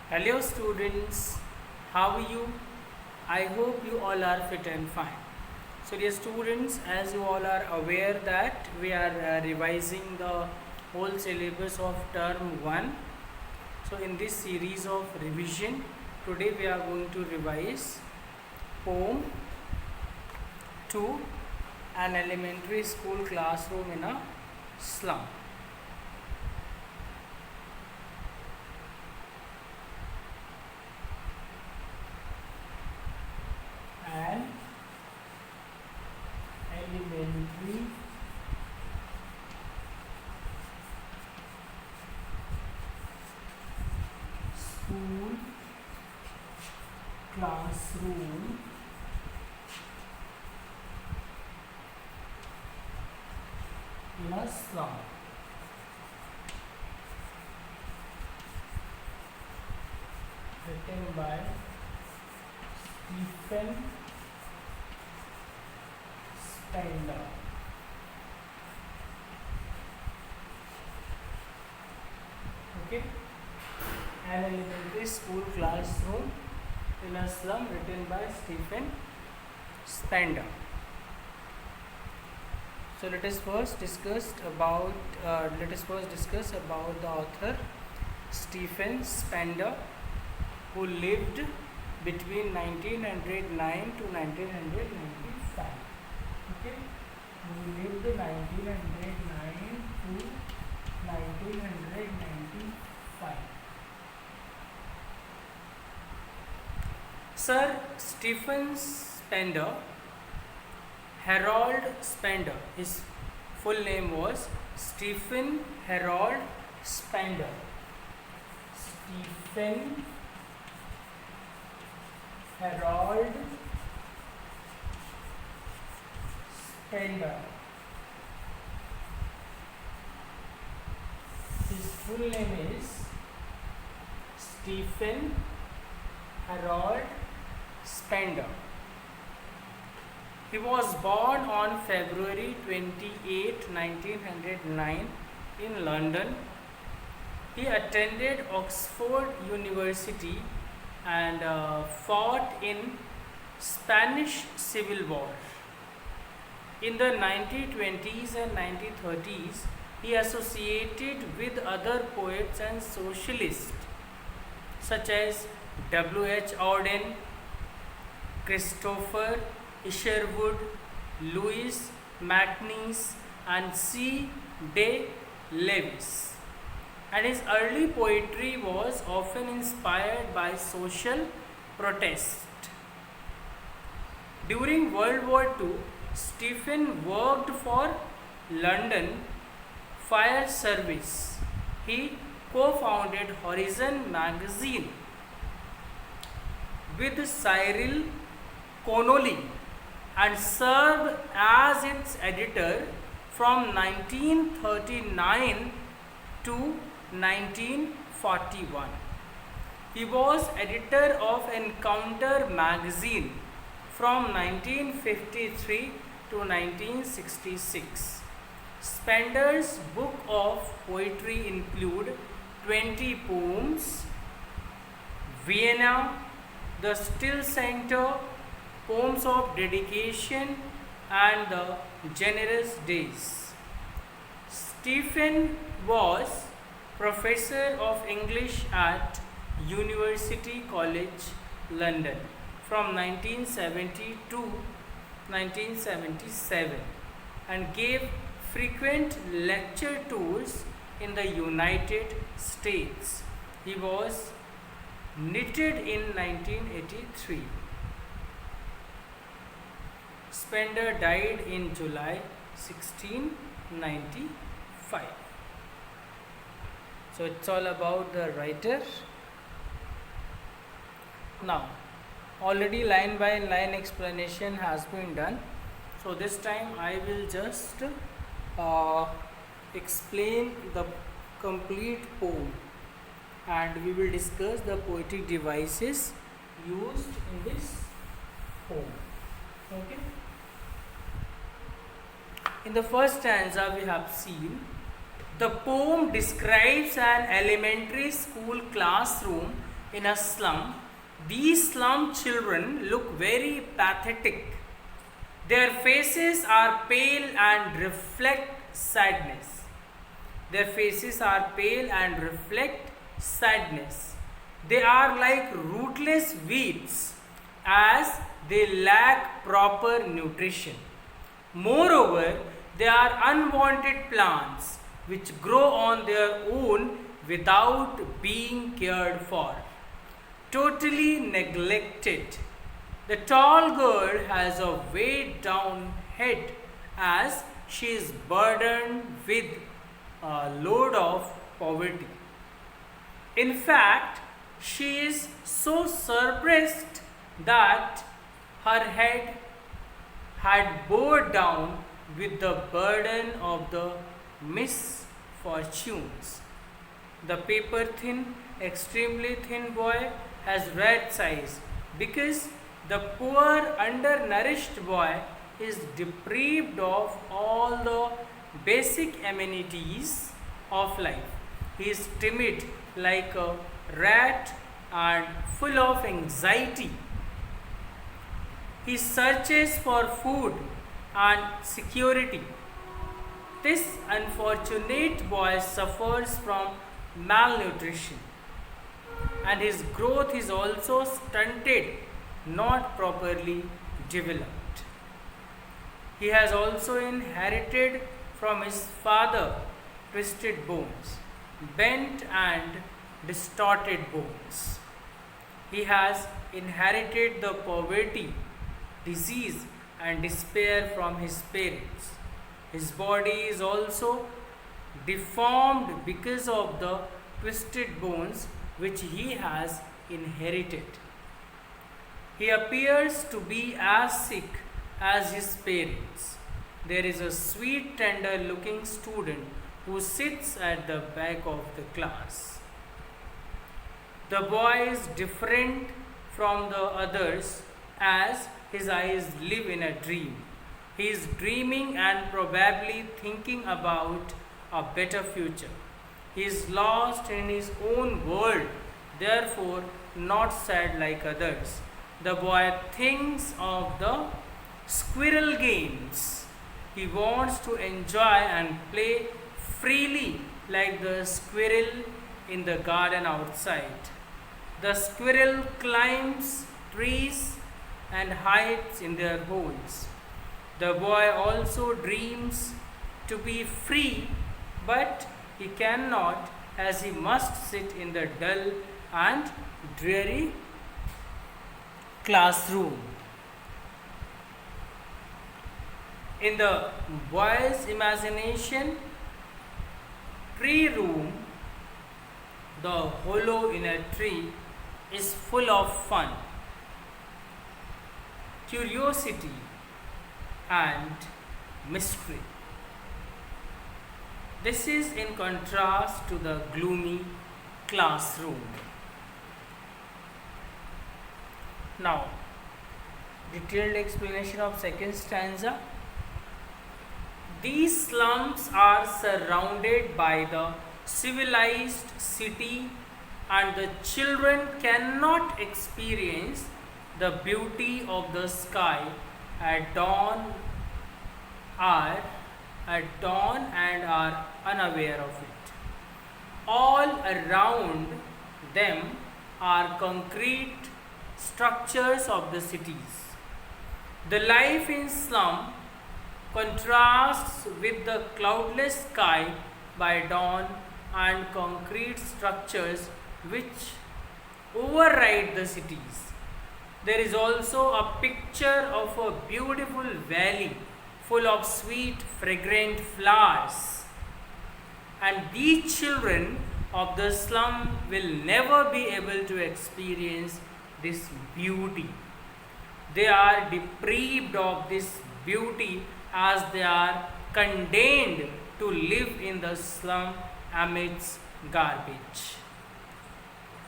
Hello students, how are you? I hope you all are fit and fine. So dear students, as you all are aware that we are revising the whole syllabus of term 1. So in this series of revision, today we are going to revise poem 2, an elementary school classroom in a slum. An elementary school classroom in a slum. Written by Stephen Spender. Okay, an elementary school classroom in a slum, written by Stephen Spender. So let us first discuss about the author Stephen Spender, who lived between 1909 to 1995. Okay, who lived 1909 to 1995. Sir Stephen Spender, Harold Spender, his full name was Stephen Harold Spender. Stephen Harold Spender. His full name is Stephen Harold Spender. He was born on February 28, 1909 in London. He attended Oxford University and fought in Spanish Civil War. In the 1920s and 1930s, he associated with other poets and socialists such as W.H. Auden, Christopher Isherwood, Louis MacNeice, and C. de Lewis. And his early poetry was often inspired by social protest. During World War II, Stephen worked for London Fire Service. He co-founded Horizon magazine with Cyril Connolly and served as its editor from 1939 to 1941. He was editor of Encounter magazine from 1953 to 1966. Spender's book of poetry include 20 poems, Vienna, The Still Center, Poems of Dedication, and The Generous Days. Stephen was professor of English at University College London from 1970 to 1977 and gave frequent lecture tours in the United States. He was knighted in 1983. Spender died in July 1695. So it's all about the writer. Now, already line by line explanation has been done. So this time I will just explain the complete poem, and we will discuss the poetic devices used in this poem. Okay. In the first stanza we have seen the poem describes an elementary school classroom in a slum, these slum children look very pathetic. Their faces are pale and reflect sadness. Their faces are pale and reflect sadness. They are like rootless weeds as they lack proper nutrition. Moreover, they are unwanted plants which grow on their own without being cared for. Totally neglected. The tall girl has a weighed down head as she is burdened with a load of poverty. In fact, she is so suppressed that her head had bowed down with the burden of the misfortunes. The paper thin, extremely thin boy has red eyes because the poor undernourished boy is deprived of all the basic amenities of life. He is timid like a rat and full of anxiety. He searches for food and security. This unfortunate boy suffers from malnutrition, and his growth is also stunted, not properly developed. He has also inherited from his father twisted bones, bent and distorted bones. He has inherited the poverty, disease, and despair from his parents. His body is also deformed because of the twisted bones which he has inherited. He appears to be as sick as his parents. There is a sweet, tender looking student who sits at the back of the class. The boy is different from the others as his eyes live in a dream. He is dreaming and probably thinking about a better future. He is lost in his own world, therefore not sad like others. The boy thinks of the squirrel games. He wants to enjoy and play freely like the squirrel in the garden outside. The squirrel climbs trees and hides in their holes. The boy also dreams to be free, but he cannot, as he must sit in the dull and dreary classroom. In the boy's imagination, tree room, the hollow in a tree, is full of fun, curiosity, and mystery. This is in contrast to the gloomy classroom. Now, detailed explanation of second stanza. These slums are surrounded by the civilized city, and the children cannot experience the beauty of the sky at dawn and are unaware of it. All around them are concrete structures of the cities. The life in slum contrasts with the cloudless sky by dawn and concrete structures which override the cities. There is also a picture of a beautiful valley full of sweet, fragrant flowers. And these children of the slum will never be able to experience this beauty. They are deprived of this beauty as they are condemned to live in the slum amidst garbage.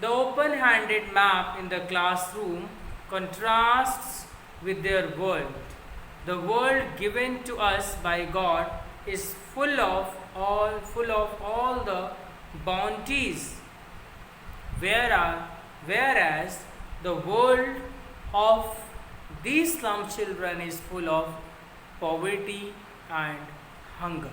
The open-handed map in the classroom contrasts with their world. The world given to us by God is full of all the bounties, whereas whereas the world of these slum children is full of poverty and hunger.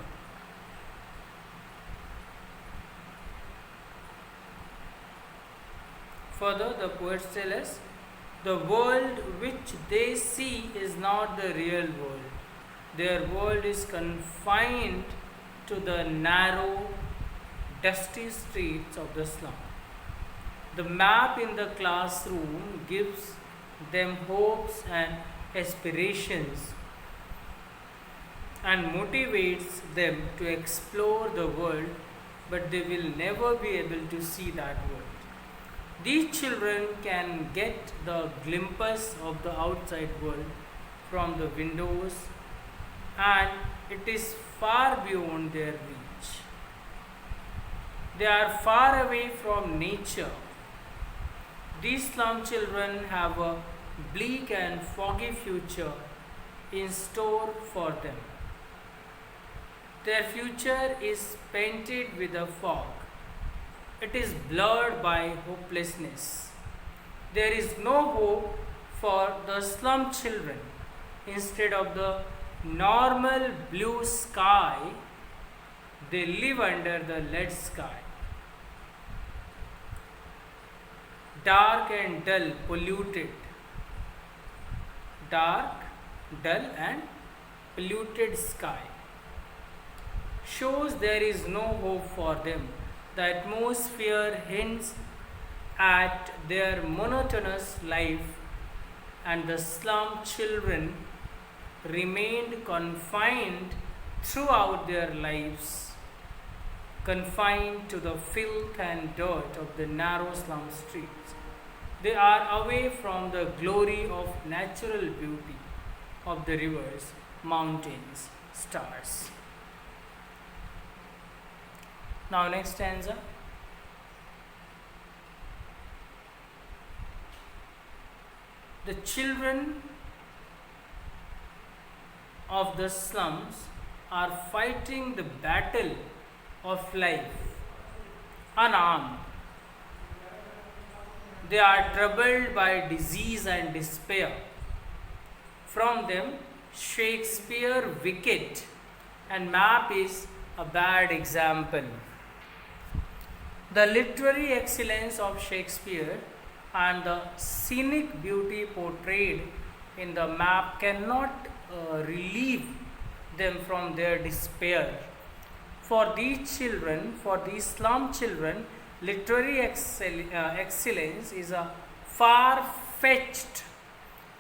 Further, the poets tell us the world which they see is not the real world. Their world is confined to the narrow, dusty streets of the slum. The map in the classroom gives them hopes and aspirations and motivates them to explore the world, but they will never be able to see that world. These children can get the glimpse of the outside world from the windows, and it is far beyond their reach. They are far away from nature. These slum children have a bleak and foggy future in store for them. Their future is painted with a fog. It is blurred by hopelessness. There is no hope for the slum children. Instead of the normal blue sky, they live under the lead sky. Dark and dull, polluted. Dark, dull and polluted sky shows there is no hope for them. The atmosphere hints at their monotonous life, and the slum children remained confined throughout their lives, confined to the filth and dirt of the narrow slum streets. They are away from the glory of natural beauty of the rivers, mountains, stars. Now, next stanza. The children of the slums are fighting the battle of life unarmed. They are troubled by disease and despair. From them, Shakespeare wicked and Map is a bad example. The literary excellence of Shakespeare and the scenic beauty portrayed in the Map cannot relieve them from their despair. For these children, for these slum children, literary excellence is a far-fetched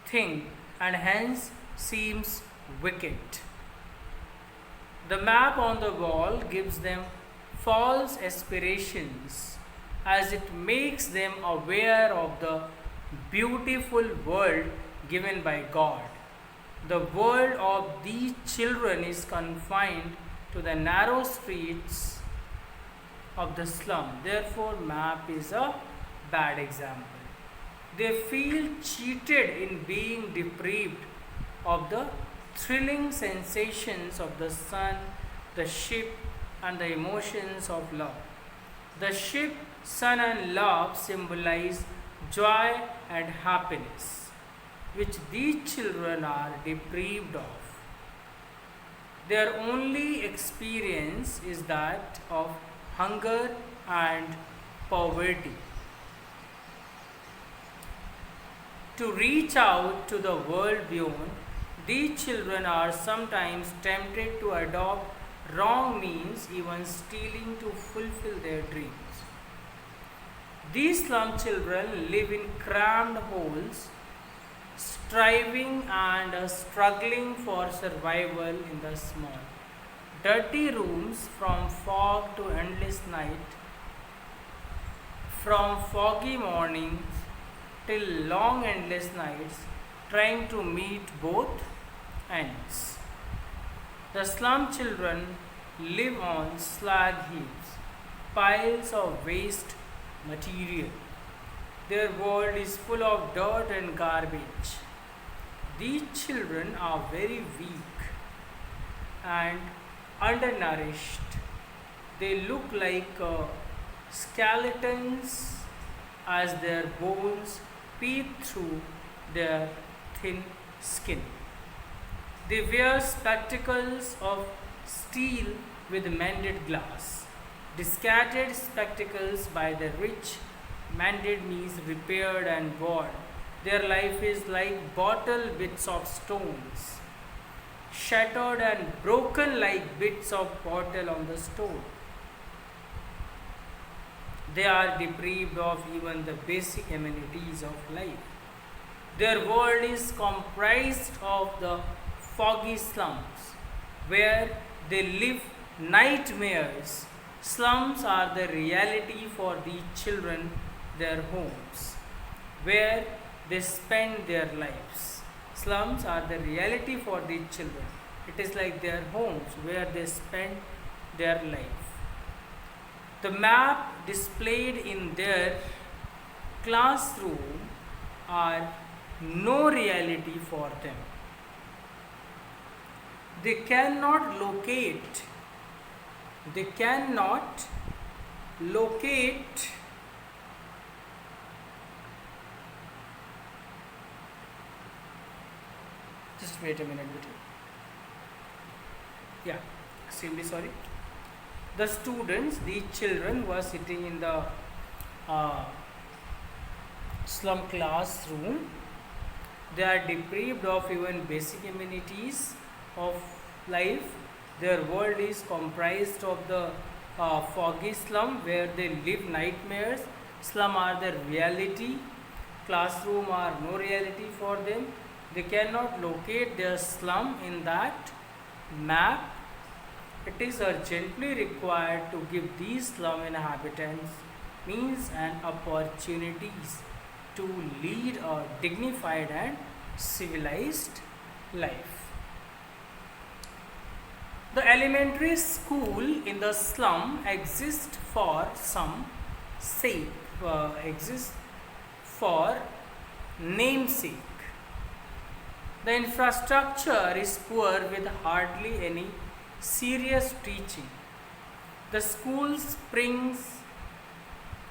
thing and hence seems wicked. The map on the wall gives them false aspirations as it makes them aware of the beautiful world given by God. The world of these children is confined to the narrow streets of the slum. Therefore, map is a bad example. They feel cheated in being deprived of the thrilling sensations of the sun, the ship, and the emotions of love. The ship, sun, and love symbolize joy and happiness, which these children are deprived of. Their only experience is that of hunger and poverty. To reach out to the world beyond, these children are sometimes tempted to adopt wrong means, even stealing to fulfill their dreams. These slum children live in crammed holes, striving and struggling for survival in the small, dirty rooms from fog to endless night, from foggy mornings till long endless nights, trying to meet both ends. The slum children live on slag heaps, piles of waste material. Their world is full of dirt and garbage. These children are very weak and undernourished. They look like skeletons as their bones peep through their thin skin. They wear spectacles of steel with mended glass, discarded spectacles by the rich, mended knees repaired and worn. Their life is like bottle bits of stones, shattered and broken like bits of bottle on the stone. They are deprived of even the basic amenities of life. Their world is comprised of the foggy slums where they live nightmares. Slums are the reality for the children, their homes, where they spend their lives. Slums are the reality for the children. It is like their homes where they spend their life. The map displayed in their classroom are no reality for them. They cannot locate, they cannot locate just wait a minute. Yeah, extremely sorry. The students, the children were sitting in the slum classroom. They are deprived of even basic amenities of life. Their world is comprised of the foggy slum where they live nightmares. Slum are the reality. Classroom are no reality for them. They cannot locate their slum in that map. It is urgently required to give these slum inhabitants means and opportunities to lead a dignified and civilized life. The elementary school in the slum exists for exists for namesake. The infrastructure is poor with hardly any serious teaching. The school springs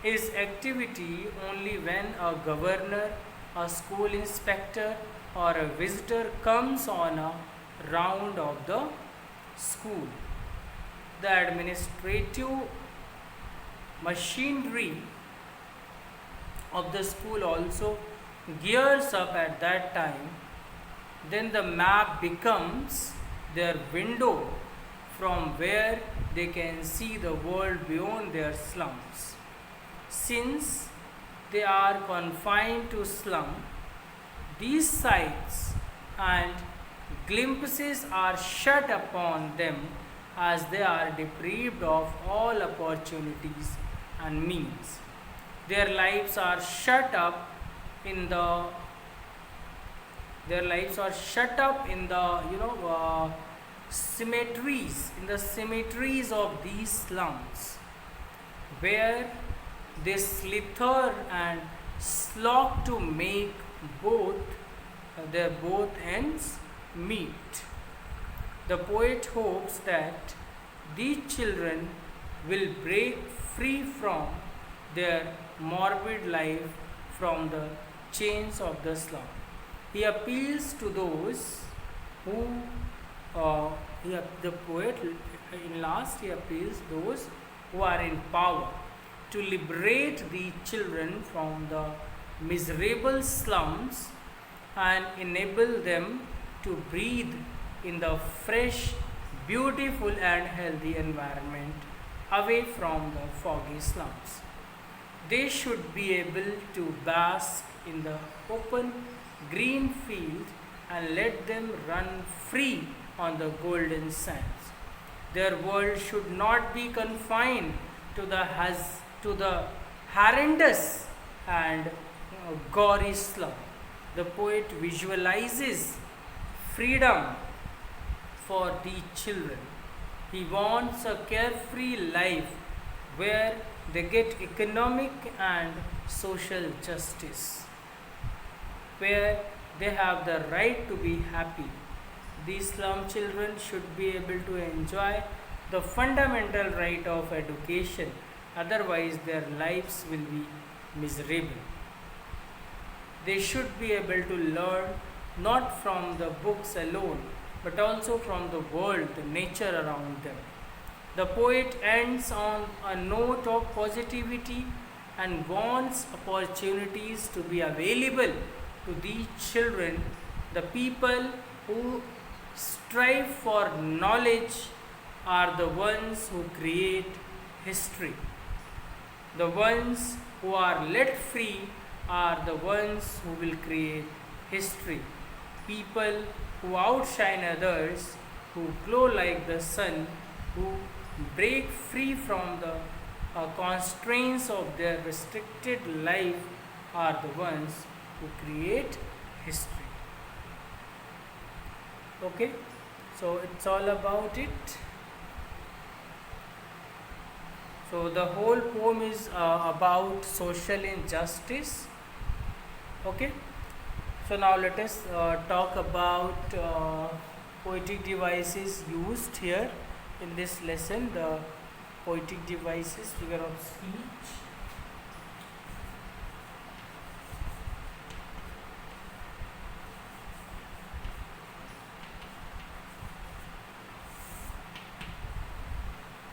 its activity only when a governor, a school inspector, or a visitor comes on a round of the school. The administrative machinery of the school also gears up at that time. Then the map becomes their window from where they can see the world beyond their slums. Since they are confined to slum, these sights and glimpses are shut upon them as they are deprived of all opportunities and means. Their lives are shut up in the cemeteries of these slums where they slither and slog to make their both ends meet. The poet hopes that these children will break free from their morbid life from the chains of the slum. He appeals to those who, the poet in last he appeals those who are in power to liberate the children from the miserable slums and enable them to breathe in the fresh, beautiful and healthy environment away from the foggy slums. They should be able to bask in the open green field and let them run free on the golden sands. Their world should not be confined to the horrendous and gory slum. The poet visualizes freedom for the children. He wants a carefree life where they get economic and social justice, where they have the right to be happy. These slum children should be able to enjoy the fundamental right of education, otherwise their lives will be miserable. They should be able to learn not from the books alone, but also from the world, the nature around them. The poet ends on a note of positivity and wants opportunities to be available to these children. The people who strive for knowledge are the ones who create history. The ones who are let free are the ones who will create history. People who outshine others, who glow like the sun, who break free from the constraints of their restricted life are the ones who create history. Okay, so it's all about it. So the whole poem is about social injustice. Okay, so now let us talk about poetic devices used here in this lesson. The poetic devices, figure of speech.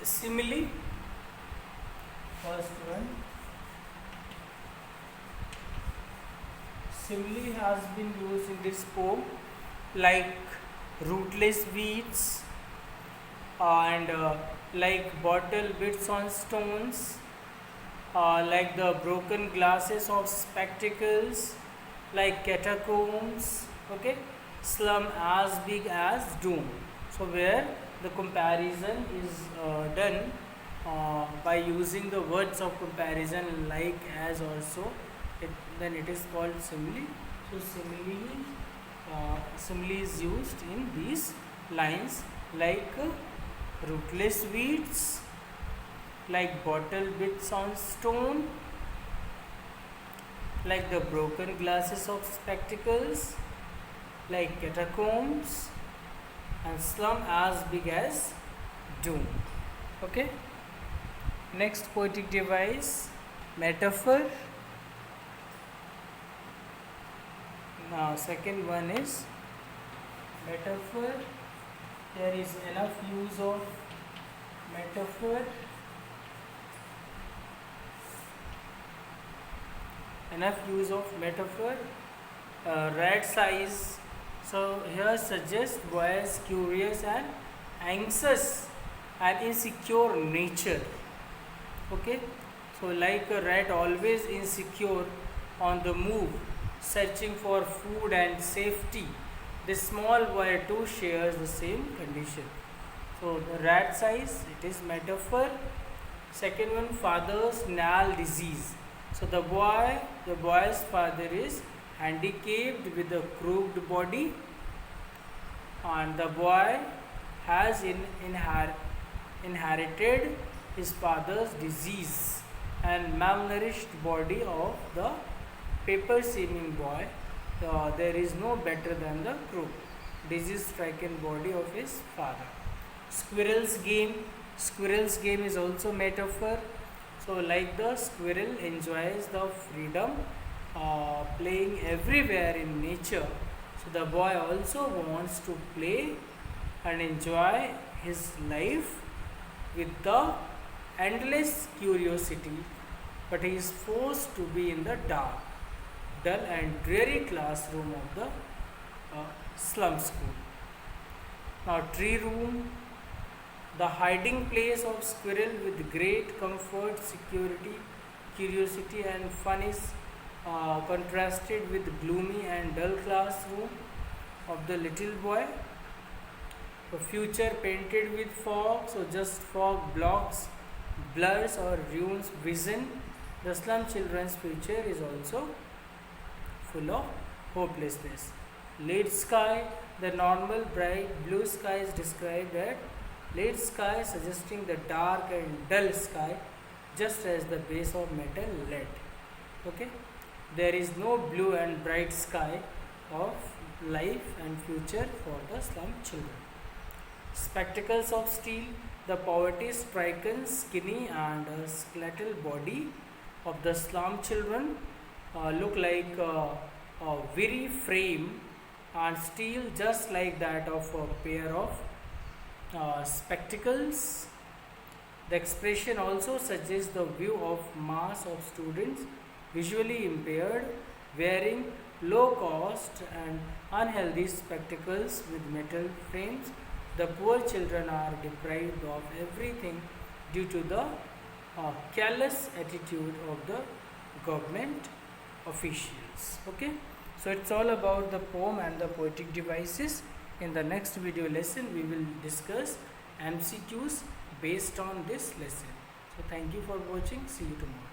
Simile, first one. Simile has been used in this poem like rootless weeds and like bottle bits on stones, like the broken glasses of spectacles, like catacombs, okay, slum as big as doom. So where the comparison is done by using the words of comparison like, as, also, then it is called simile. So simile is used in these lines like rootless weeds, like bottle bits on stone, like the broken glasses of spectacles, like catacombs, and slum as big as doom. Okay, next poetic device, metaphor. Now second one is metaphor. There is enough use of metaphor. Enough use of metaphor. Rat size. So here suggests boy's curious and anxious and insecure nature. Okay, so like a rat always insecure, on the move, searching for food and safety, this small boy too shares the same condition. So the rat size, it is metaphor. Second one, father's gnal disease. So the boy's father is handicapped with a crooked body, and the boy has inherited his father's disease and malnourished body of the paper seeming boy. There is no better than the crook, disease stricken body of his father. Squirrel's game is also metaphor. So like the squirrel enjoys the freedom playing everywhere in nature, so the boy also wants to play and enjoy his life with the endless curiosity, but he is forced to be in the dark, dull and dreary classroom of the slum school. Now tree room, the hiding place of squirrel with great comfort, security, curiosity and fun is contrasted with gloomy and dull classroom of the little boy. The future painted with fog, so just fog blocks, blurs or ruins vision. The slum children's future is also full of hopelessness. Lead sky, the normal bright blue sky is described as lead sky, suggesting the dark and dull sky, just as the base of metal lead. Okay, there is no blue and bright sky of life and future for the slum children. Spectacles of steel, the poverty stricken, skinny and skeletal body of the slum children look like a very frame and steel just like that of a pair of spectacles. The expression also suggests the view of mass of students visually impaired wearing low cost and unhealthy spectacles with metal frames. The poor children are deprived of everything due to the careless attitude of the government officials. Okay, so it's all about the poem and the poetic devices. In the next video lesson we will discuss MCQs based on this lesson. So thank you for watching. See you tomorrow.